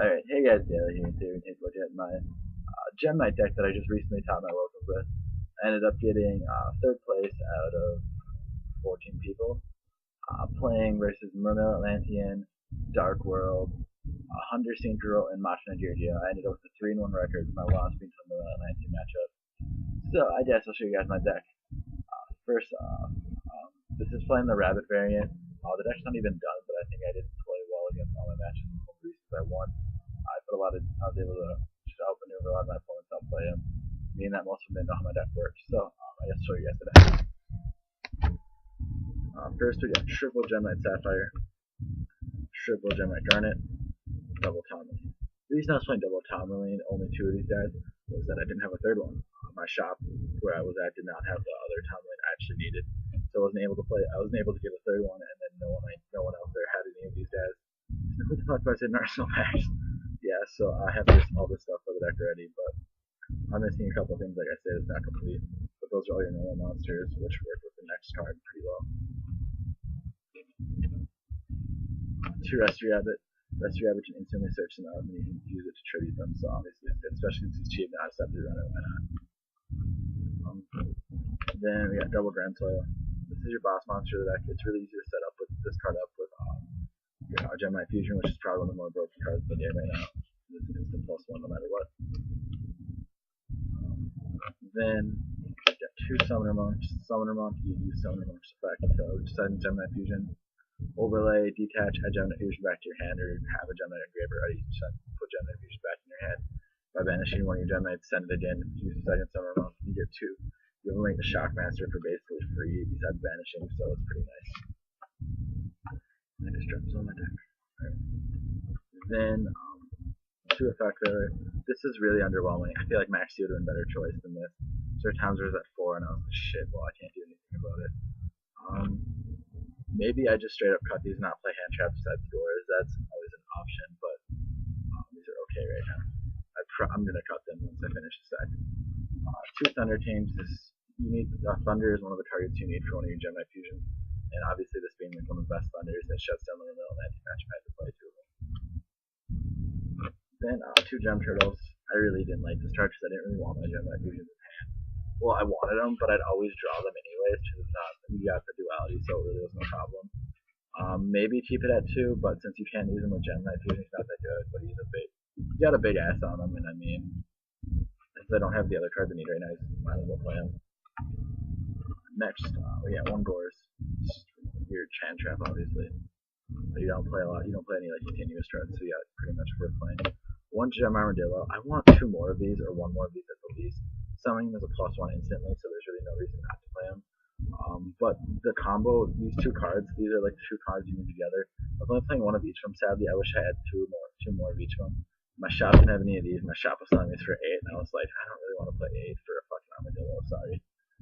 Alright, hey guys, Daily here, and today we're going to take a look at my Gem Knight deck that I just recently taught my locals with. I ended up getting third place out of 14 people, playing versus Mermaid Atlantean, Dark World, Hunter Synchro, and Machina Yugioh. I ended up with a 3-1 record, my loss being to the Mermaid Atlantean matchup. So, I guess I'll show you guys my deck. First off, this is playing the Rabbit variant. The deck's not even done, but I think I did play well against all my matches, and one of the reasons I won. I was able to outmaneuver a lot of my opponents, outplay them, meaning that most of them didn't know how my deck worked. So I guess show you guys today. First we got triple Gem Knight Sapphire, triple Gem Knight Garnet, double Tourmaline. The reason I was playing double Tourmaline, only two of these guys, was that I didn't have a third one. My shop where I was at did not have the other Tourmaline I actually needed, so I wasn't able to play. I wasn't able to get a third one, and then no one else there had any of these guys. What the fuck was I in Arsenal packs? Yeah, so I have all this stuff for the deck already, but I'm missing a couple things. Like I said, it's not complete. But those are all your normal monsters, which work with the next card pretty well. Two Rescue Rabbit. Rescue Rabbit can instantly search them out, and you can use it to tribute them. So obviously, especially since it's cheap, now I just have to run it. Why not? Then we got Double Grand Soil. This is your boss monster of the deck. It's really easy to set up with this card up with Gem Knight Fusion, which is probably one of the more broken cards in the game right now. It's an instant +1 no matter what. Then you got two Summoner Monks. Summoner Monk, you use Summoner Monk's effect to send Gem Knight Fusion. Overlay, detach, add Gem Knight Fusion back to your hand, or have a Gem Knight engraver ready. Put Gem Knight Fusion back in your hand. By banishing one of your Gem Knights, send it again. Use the second Summoner Monk. You get two. You eliminate the Shockmaster for basically free besides banishing, so it's pretty nice. I just dropped some on my deck. Right. Then, two Effector. This is really underwhelming. I feel like Maxi would have been a better choice than this. Sir Townsend was at 4, and I was like, shit, well, I can't do anything about it. Maybe I just straight up cut these and not play hand traps besides doors. That's always an option, but these are okay right now. I'm going to cut them once I finish the set. Two Thunder Kings. Thunder is one of the targets you need for one of your Gem Knight fusions. And obviously, this being like one of the best Thunders, that shuts down the middle of that match. I had to play two of them. Then two Gem Turtles. I really didn't like this card because I didn't really want my Gem Knight fusions in hand. Well, I wanted them, but I'd always draw them anyways because it's not, you got the duality, so it really was no problem. Maybe keep it at 2, but since you can't use them with Gem Knight fusion, it's not that good. But you got a big ass on them, and I mean, since I don't have the other cards I need right now, I might as well play them. Next, we got one Gores. Your Chan Trap, obviously. You don't play a lot. You don't play any like continuous threats, so yeah, pretty much worth playing. One Gem Armadillo. I want 2 more of these, or 1 more of these at the least. Summoning is a +1 instantly, so there's really no reason not to play them. But the combo, these 2 cards, these are like the 2 cards you need together. I was only playing 1 of each of them. Sadly, I wish I had 2 more of each of them. My shop didn't have any of these. My shop was selling these for 8, and I was like, I don't really want to play 8 for a fucking armadillo. Sorry.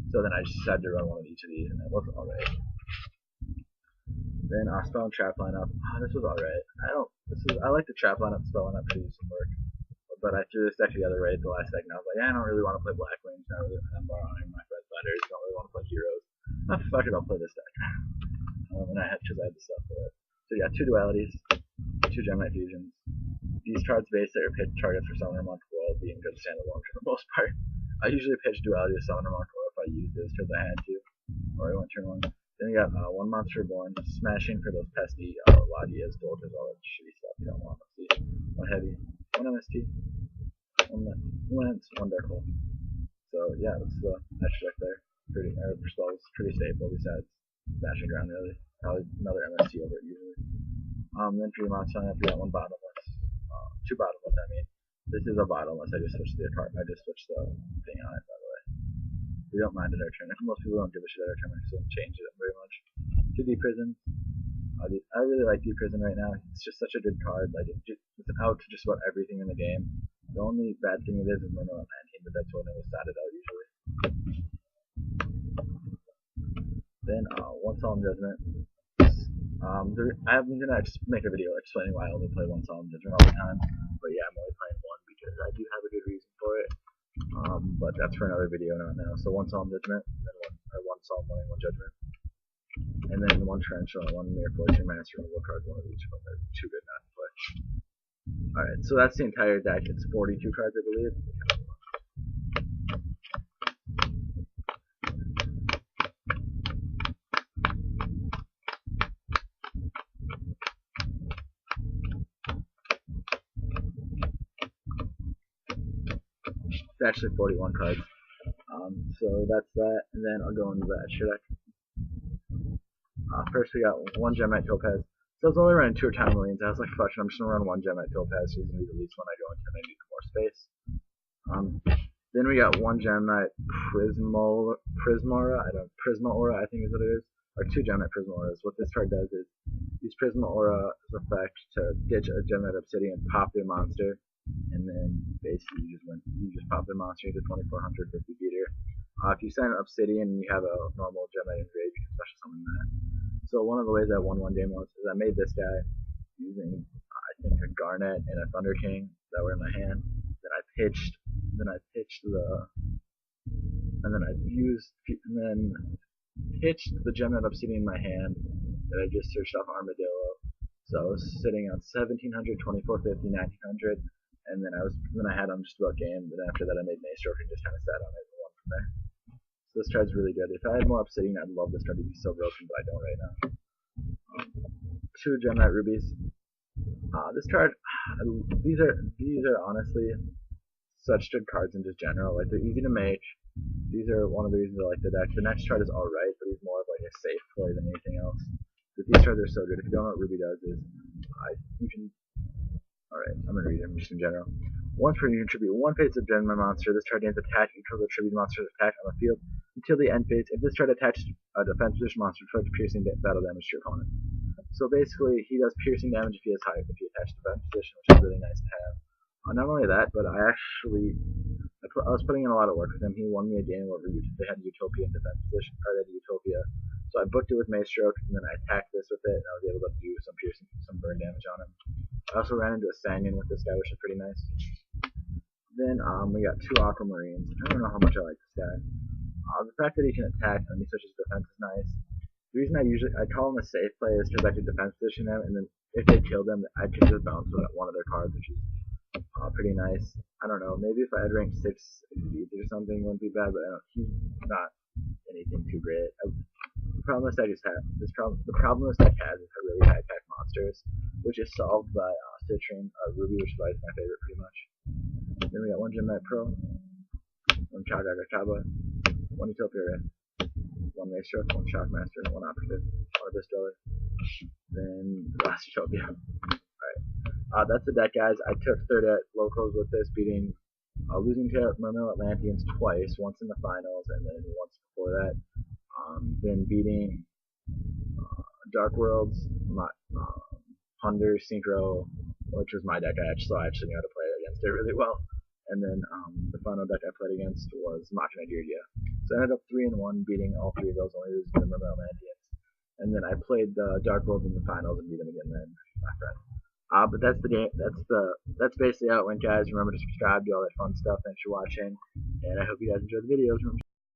So then I just decided to run 1 of each of these, and it wasn't alright. Then spell and trap lineup. This was alright. I like the trap lineup, spell lineup could use some work. But I threw this deck together right at the last second. I was like, I don't really want to play Black Wings. I'm borrowing my Red Letters. Don't really want to play Heroes. Fuck it, I'll play this deck. And I had the stuff for it. So you got 2 dualities, 2 Gem Knight fusions. These cards base that are pitch targets for Summoner Monk will be in good standalone for the most part. I usually pitch duality to Summoner Monk, or if I use this because I had to, or I went turn 1. Then you got 1 Monster Reborn, smashing for those pesky Ladias, Dolcas, all that shitty stuff you don't want. Let's see. 1 Heavy, 1 MST, 1 Lance, 1 Dark Hole. So yeah, that's the extra deck there. Spells pretty stable besides smashing ground really. Probably another MST over it usually. Then for your monster lineup, you got 1 Bottomless. 2 Bottomless, I mean. This is a Bottomless, I just switched the thing on it, by the way. We don't mind at our turn. Most people don't give a shit at our turn, so don't change it very much. 2 Deep Prison. I really like Deep Prison right now. It's just such a good card. Like it's an out to just about everything in the game. The only bad thing it is when I'm handing, but that's when it was started out usually. Then 1 Solemn Judgment. I'm gonna make a video explaining why I only play 1 Solemn Judgment all the time. But yeah, I'm only playing 1 because I do have a good reason for it. But that's for another video, not now. So 1 Solemn Judgment, and then 1 Solemn Warning, 1 Judgment. And then 1 Torrential and 1 Mere Poison Master, and 1 card, 1 of each of them are too good not to play. Alright, so that's the entire deck. It's 42 cards, I believe. It's actually 41 cards. So that's that, and then I'll go into the extra deck. First we got one Gemite Topaz. So I was only running 2 Tourmalines. I was like, fuck, I'm just gonna run one Gemite Topaz, so he's gonna be the least one I go into, and I need more space. Then we got one Gemite Prismaura, I think is what it is, or 2 Gemite Prismauras. What this card does is use Prismaura's effect to ditch a Gemite Obsidian, pop their monster, and then basically you just pop their monster into 2450 beater. If you send an Obsidian and you have a normal Gemite engraved, you can special summon that. So one of the ways I won one game was I made this guy using I think a Garnet and a Thunder King that were in my hand. Then I pitched the Gemite Obsidian in my hand that I just searched off Armadillo. So I was sitting on 1700, 2450, 1900, and then I had him just about game. Then after that I made Maestro and just kind of sat on it and won from there. So this card's really good. If I had more Obsidian, I'd love this card to be so broken, but I don't right now. 2 Gemite Rubies. This card, these are honestly such good cards in just general. Like, they're easy to make. These are one of the reasons I like the deck. The next card is alright, but he's more of like a safe play than anything else. But these cards are so good. If you don't know what Ruby does, Alright, I'm gonna read them just in general. Once per unit, contribute 1 phase of Gemini monster. This card gains attack equal to the tribute monster's attack on the field until the end phase. If this card attaches a defense position monster, inflicts piercing battle damage to your opponent. So basically, he does piercing damage if he has high, if he attached defense position, which is really nice to have. Not only that, but I was putting in a lot of work with him. He won me a game where they had Utopia in defense position, or they had Utopia. So I booked it with Maestro, and then I attacked this with it, and I was able to do some piercing, some burn damage on him. I also ran into a Sanguine with this guy, which is pretty nice. Then we got 2 Aquamarines. I don't know how much I like this guy. The fact that he can attack when he switches defense is nice. The reason I call him a safe play is because I could defense position him, and then if they killed him, I could just bounce one of their cards, which is pretty nice. I don't know, maybe if I had ranked 6 speeds or something, it wouldn't be bad, but he's not anything too great. The problem this deck has is a really high attack monsters, which is solved by Citrine Ruby, which is why it's my favorite pretty much. Then we got 1 Gemite Pro, 1 Chagagachaba, 1 Utopia, 1 Maestro, 1 Shockmaster, 1 Operative, 1 Abyss Dweller, then last Utopia. Alright, that's the deck, guys. I took 3rd at locals with this, losing to Mermail Atlanteans twice, once in the finals and then once before that. Then beating Dark Worlds, Hunder, Synchro, which was my deck. I actually knew how to play against it really well. And then the final deck I played against was Machina Yugioh. So I ended up 3-1, beating all 3 of those, only losing to the Mermail Atlanteans. And then I played the Dark Worlds in the finals and beat them again then, my friend. But that's the game. That's basically how it went, guys. Remember to subscribe, do all that fun stuff. Thanks for watching, and I hope you guys enjoyed the videos. Remember